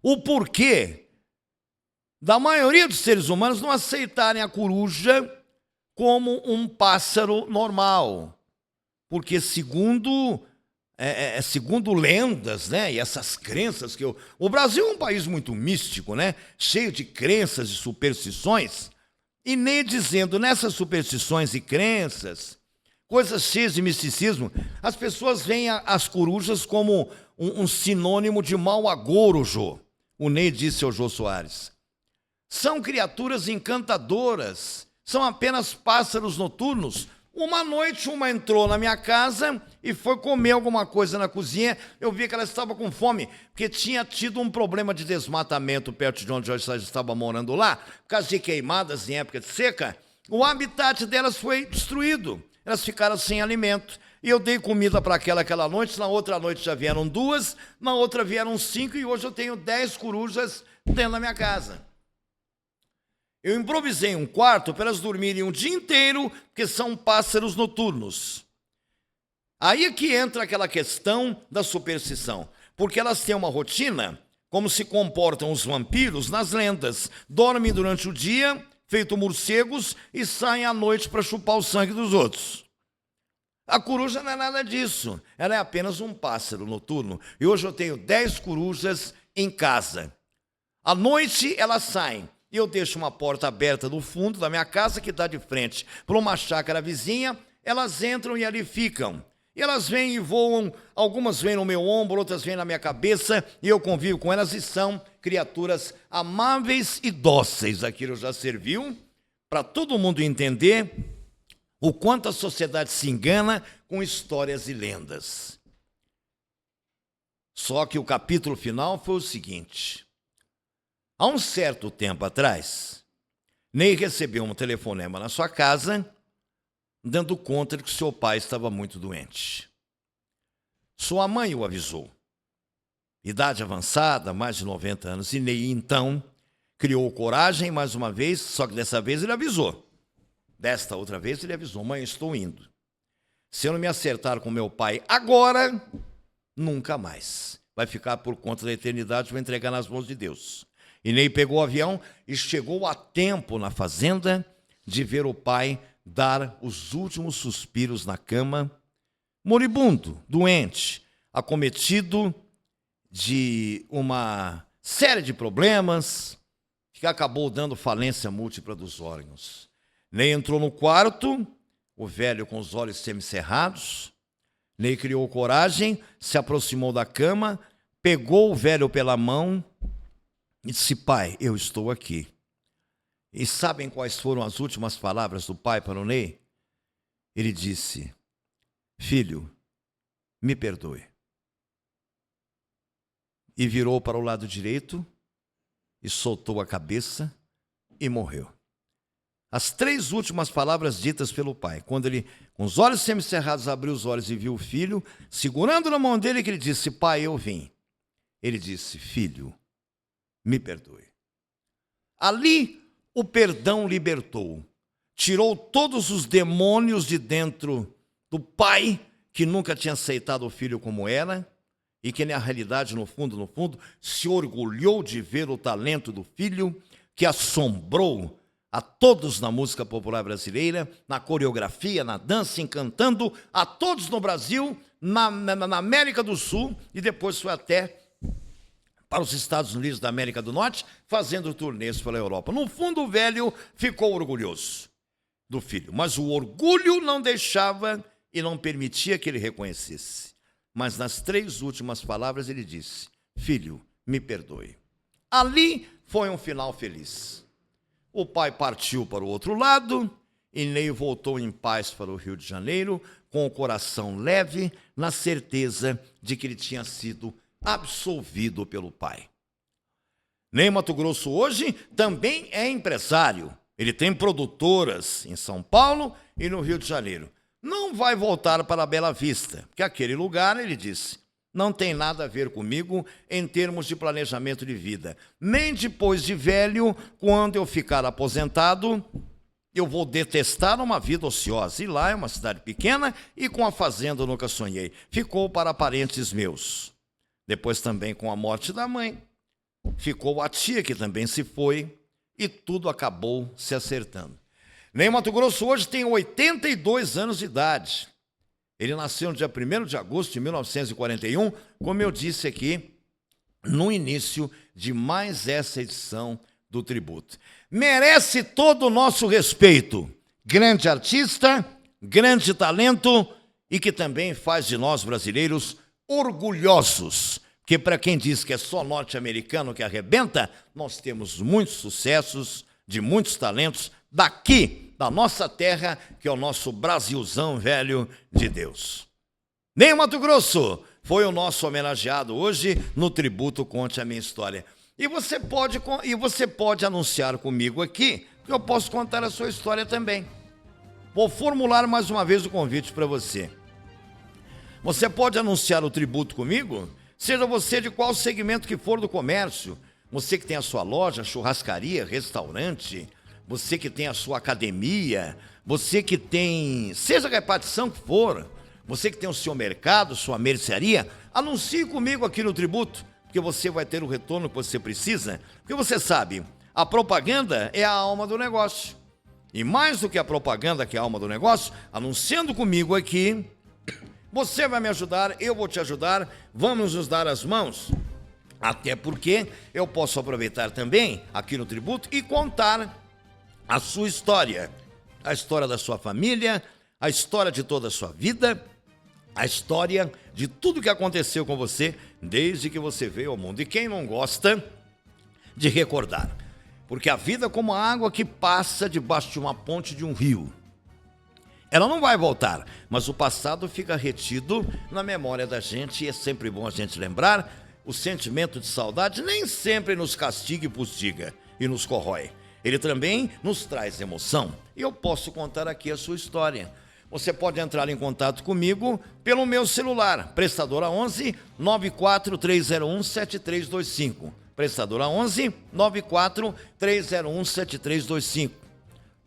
o porquê da maioria dos seres humanos não aceitarem a coruja como um pássaro normal, porque segundo lendas, né, e essas crenças que o Brasil é um país muito místico, né, cheio de crenças e superstições, e nem dizendo nessas superstições e crenças, coisas cheias de misticismo, as pessoas veem as corujas como um sinônimo de mau agouro, Jô. O Ney disse ao Jô Soares: São criaturas encantadoras, são apenas pássaros noturnos. Uma noite, uma entrou na minha casa e foi comer alguma coisa na cozinha. Eu vi que ela estava com fome, porque tinha tido um problema de desmatamento perto de onde eu estava morando lá, por causa de queimadas em época de seca. O habitat delas foi destruído, elas ficaram sem alimento. E eu dei comida para aquela noite, na outra noite já vieram 2, na outra vieram 5 e hoje eu tenho 10 corujas dentro da minha casa. Eu improvisei um quarto para elas dormirem um dia inteiro, porque são pássaros noturnos. Aí é que entra aquela questão da superstição, porque elas têm uma rotina, como se comportam os vampiros nas lendas. Dormem durante o dia, feito morcegos, e saem à noite para chupar o sangue dos outros. A coruja não é nada disso, ela é apenas um pássaro noturno. E hoje eu tenho 10 corujas em casa. À noite elas saem. E eu deixo uma porta aberta no fundo da minha casa, que dá de frente para uma chácara vizinha. Elas entram e ali ficam. E elas vêm e voam, algumas vêm no meu ombro, outras vêm na minha cabeça, e eu convivo com elas, e são criaturas amáveis e dóceis. Aquilo já serviu para todo mundo entender o quanto a sociedade se engana com histórias e lendas. Só que o capítulo final foi o seguinte. Há um certo tempo atrás, Ney recebeu um telefonema na sua casa, dando conta de que seu pai estava muito doente. Sua mãe o avisou. Idade avançada, mais de 90 anos, e Ney, então, criou coragem mais uma vez, só que dessa vez ele avisou. Desta outra vez ele avisou: mãe, estou indo. Se eu não me acertar com meu pai agora, nunca mais. Vai ficar por conta da eternidade, vou entregar nas mãos de Deus. E Ney pegou o avião e chegou a tempo na fazenda de ver o pai dar os últimos suspiros na cama, moribundo, doente, acometido de uma série de problemas que acabou dando falência múltipla dos órgãos. Ney entrou no quarto, o velho com os olhos semicerrados. Ney criou coragem, se aproximou da cama, pegou o velho pela mão e disse: pai, eu estou aqui. E sabem quais foram as últimas palavras do pai para o Ney? Ele disse: filho, me perdoe. E virou para o lado direito e soltou a cabeça e morreu. As 3 últimas palavras ditas pelo pai, quando ele, com os olhos semicerrados, abriu os olhos e viu o filho, segurando na mão dele, que ele disse: pai, eu vim. Ele disse: filho, me perdoe. Ali o perdão libertou, tirou todos os demônios de dentro do pai, que nunca tinha aceitado o filho como era, e que na realidade, no fundo, se orgulhou de ver o talento do filho, que assombrou a todos na música popular brasileira, na coreografia, na dança, encantando a todos no Brasil, na América do Sul, e depois foi até para os Estados Unidos da América do Norte, fazendo turnês pela Europa. No fundo, o velho ficou orgulhoso do filho, mas o orgulho não deixava e não permitia que ele reconhecesse. Mas nas 3 últimas palavras ele disse: filho, me perdoe. Ali foi um final feliz. O pai partiu para o outro lado e Ney voltou em paz para o Rio de Janeiro, com o coração leve, na certeza de que ele tinha sido absolvido pelo pai. Ney Mato Grosso hoje também é empresário. Ele tem produtoras em São Paulo e no Rio de Janeiro. Não vai voltar para Bela Vista, porque aquele lugar, ele disse, não tem nada a ver comigo em termos de planejamento de vida. Nem depois de velho, quando eu ficar aposentado, eu vou detestar uma vida ociosa. E lá é uma cidade pequena e com a fazenda eu nunca sonhei. Ficou para parentes meus. Depois também, com a morte da mãe, ficou a tia, que também se foi, e tudo acabou se acertando. Ney Mato Grosso hoje tem 82 anos de idade. Ele nasceu no dia 1º de agosto de 1941, como eu disse aqui, no início de mais essa edição do Tributo. Merece todo o nosso respeito. Grande artista, grande talento, e que também faz de nós brasileiros orgulhosos, que para quem diz que é só norte-americano que arrebenta, nós temos muitos sucessos de muitos talentos daqui, da nossa terra, que é o nosso Brasilzão velho de Deus. Ney Mato Grosso foi o nosso homenageado hoje no Tributo Conte a Minha História. E você pode anunciar comigo aqui, que eu posso contar a sua história também. Vou formular mais uma vez o convite para você. Você pode anunciar o tributo comigo, seja você de qual segmento que for do comércio, você que tem a sua loja, churrascaria, restaurante, você que tem a sua academia, você que tem, seja a repartição que for, você que tem o seu mercado, sua mercearia, anuncie comigo aqui no tributo, porque você vai ter o retorno que você precisa, porque você sabe, a propaganda é a alma do negócio. E mais do que a propaganda, que é a alma do negócio, anunciando comigo aqui, você vai me ajudar, eu vou te ajudar, vamos nos dar as mãos. Até porque eu posso aproveitar também aqui no tributo e contar a sua história. A história da sua família, a história de toda a sua vida, a história de tudo que aconteceu com você desde que você veio ao mundo. E quem não gosta de recordar? Porque a vida é como a água que passa debaixo de uma ponte de um rio. Ela não vai voltar, mas o passado fica retido na memória da gente e é sempre bom a gente lembrar. O sentimento de saudade nem sempre nos castiga e fustiga e nos corrói. Ele também nos traz emoção. E eu posso contar aqui a sua história. Você pode entrar em contato comigo pelo meu celular, prestadora 11 94301 7325. Prestadora 11 94301 7325.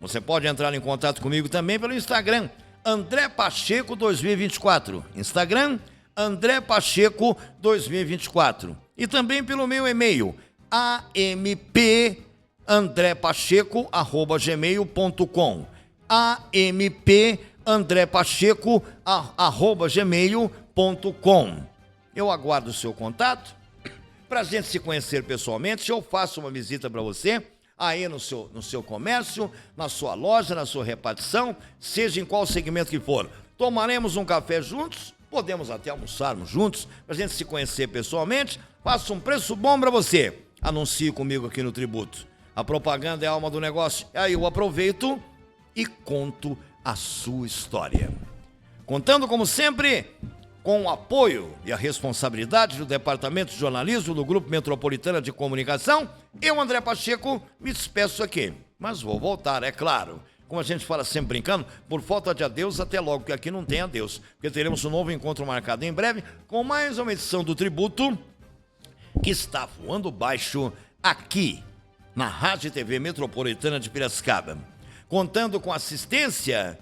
Você pode entrar em contato comigo também pelo Instagram, André Pacheco 2024. Instagram, André Pacheco 2024. E também pelo meu e-mail, ampandrepacheco@gmail.com. ampandrepacheco@gmail.com. Eu aguardo o seu contato para a gente se conhecer pessoalmente. Eu faço uma visita para você aí no seu comércio, na sua loja, na sua repartição, seja em qual segmento que for. Tomaremos um café juntos, podemos até almoçarmos juntos, para a gente se conhecer pessoalmente. Faço um preço bom para você. Anuncie comigo aqui no tributo. A propaganda é a alma do negócio. Aí eu aproveito e conto a sua história. Contando, como sempre, com o apoio e a responsabilidade do Departamento de Jornalismo do Grupo Metropolitana de Comunicação, eu, André Pacheco, me despeço aqui. Mas vou voltar, é claro. Como a gente fala sempre brincando, por falta de adeus, até logo, que aqui não tem adeus. Porque teremos um novo encontro marcado em breve, com mais uma edição do Tributo, que está voando baixo aqui, na Rádio e TV Metropolitana de Piracicaba. Contando com assistência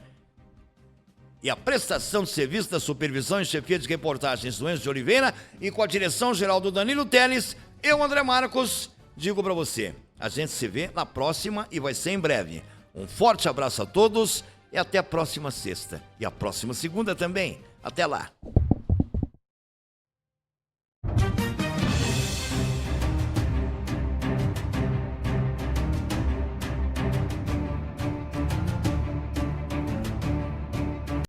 e a prestação de serviço da supervisão e chefia de reportagens do Enzo de Oliveira e com a direção geral do Danilo Teles, eu, André Marcos, digo para você, a gente se vê na próxima e vai ser em breve. Um forte abraço a todos e até a próxima sexta. E a próxima segunda também. Até lá.